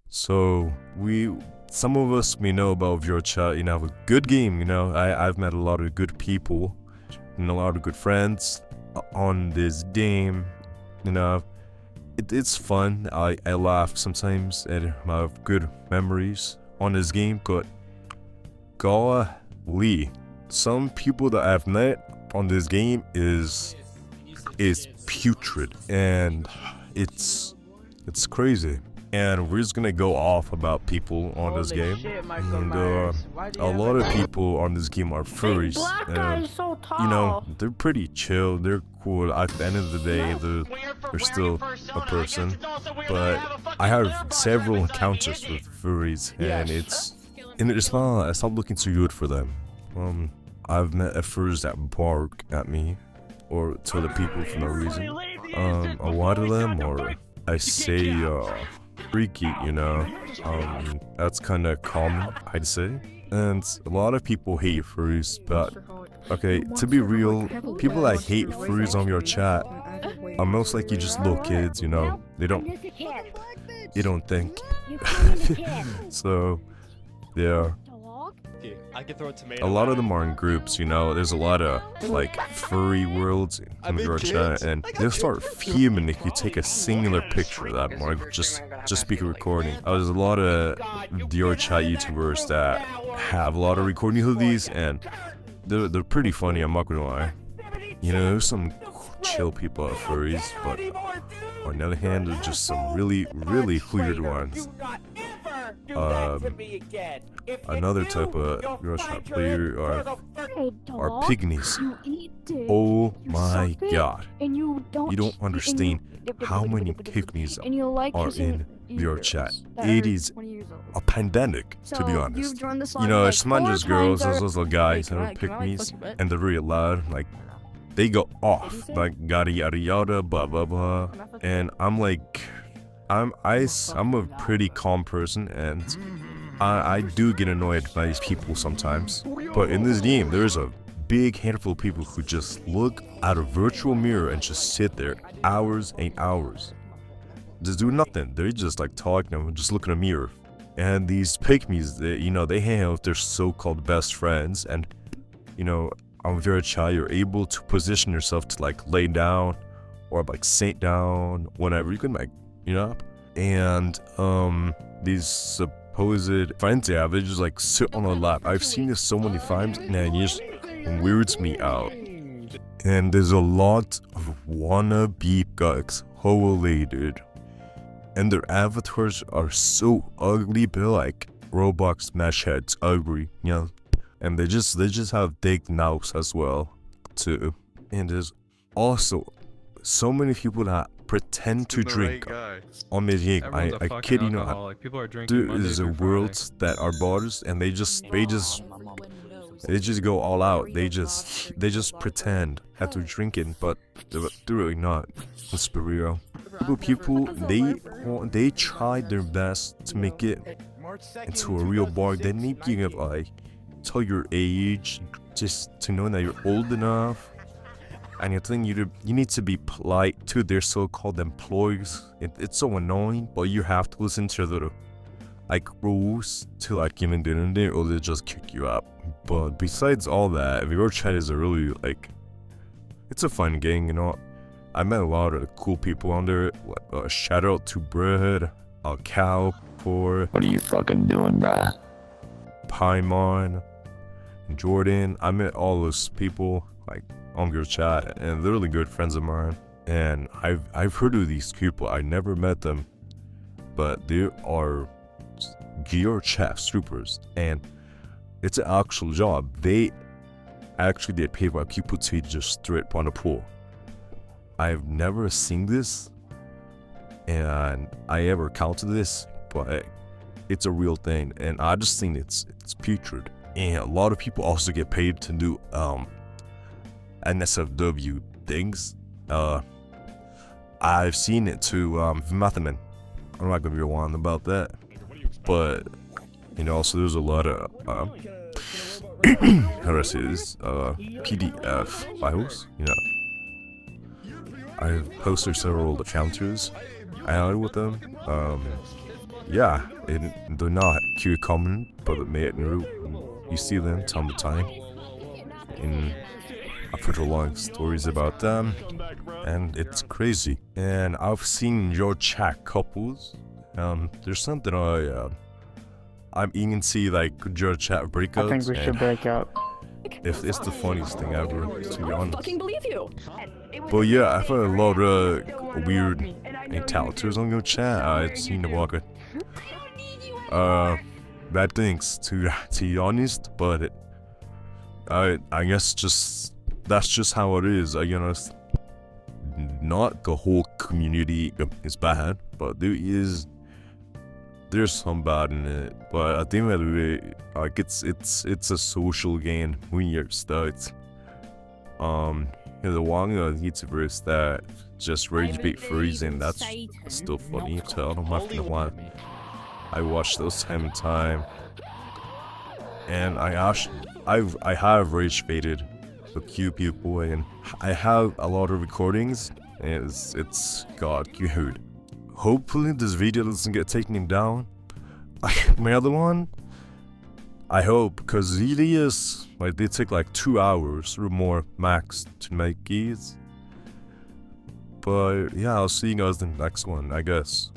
So some of us may know about Vrchat, have a good game, I've met a lot of good people and a lot of good friends on this game, It's fun. I laugh sometimes and I have good memories on this game, but golly, some people that I've met on this game is putrid, and it's crazy. And we're just gonna go off about people on this game. And a lot of people on this game are furries. They're pretty chill, they're cool. At the end of the day, they're still a person. But I have several encounters with furries, and it's not looking too good for them. I've met furries that bark at me or to other people for no reason. A lot of them, or I say freaky, that's kind of common, I'd say. And a lot of people hate furries, but okay, to be real, people that hate furries on your chat are most likely just little kids, they don't think. So yeah, a lot of them are in groups, there's a lot of like furry worlds in your chat, and they'll start fuming if you take a singular picture of them or just speak a recording. There's a lot of your chat YouTubers that have a lot of recording of these, and they're pretty funny, I'm not gonna lie. There's some chill people at furries, but on the other hand, there's just some really weird ones. Another type of Vrchat player are pygmies. Oh my god. You don't understand how many pygmies are in Vrchat. It is a pandemic, to be honest. It's not just girls, there's also guys that are pygmies, and they're really loud, like, they go off, like, yada yada yada, blah blah blah. And I'm like, I'm a pretty calm person, and I do get annoyed by these people sometimes. But in this game, there's a big handful of people who just look at a virtual mirror and just sit there hours and hours. Just do nothing. They're just like talking and just look in a mirror. And these pygmies, they hang out with their so-called best friends, and on Vrchat, you're able to position yourself to like lay down or like sit down, whatever. You can like, and these supposed friends they have, they just like sit on a lap. I've seen this so many times, and it just weirds me out. And there's a lot of wannabe guys, holy dude. And their avatars are so ugly, they're like Roblox mesh heads, ugly, And they just have big mouths as well, too. And there's also so many people that pretend to drink on this game. I kid you not. There is a world that are borders, and they just go all out. They just pretend that they're drinking, but they're really not. Let's be real. People they tried their best to make it into a real bar. They need you to like tell your age just to know that you're old enough. And you're telling you need to be polite to their so-called employees. It's so annoying, but you have to listen to the like rules to like even get in there, or they just kick you out. But besides all that, Vrchat is a really it's a fun game, I met a lot of cool people on there. Shout out to Bread, Cow, for what are you fucking doing, bruh? Paimon, Jordan. I met all those people like on Vrchat, and they're really good friends of mine. And I've heard of these people. I never met them, but they are Vrchat strippers, and it's an actual job. They actually get paid by people to just strip on the pool. I've never seen this, and I ever counted this, but it's a real thing, and I just think it's putrid. And a lot of people also get paid to do NSFW things. I've seen it too. Mathaman. I'm not gonna be one about that, but also there's a lot of how do I say this? PDF files. I've posted several encounters I had with them. yeah, they're not too common, but they made in route. You see them time to time. And I've heard a lot of stories about them, and it's crazy. And I've seen your chat couples. There's something I'm even see like your chat breakups. I think we should break up. If it's the funniest thing ever, to be honest. Fucking believe you. But yeah, I've had a lot of weird encounters on your chat. I've seen about it. Bad things to be honest, but I guess that's just how it is. Not the whole community is bad, but there's some bad in it. But at the end of the day, like it's a social game when you start. The one YouTubers that just rage bait for a reason, that's still funny to tell. I'm not gonna lie. I watch those time and time, and I have rage baited a few people, and I have a lot of recordings, and it's got good. Hopefully this video doesn't get taken down. My other one, I hope, because really is like they take like 2 hours or more max to make these. But yeah, I'll see you guys in the next one, I guess.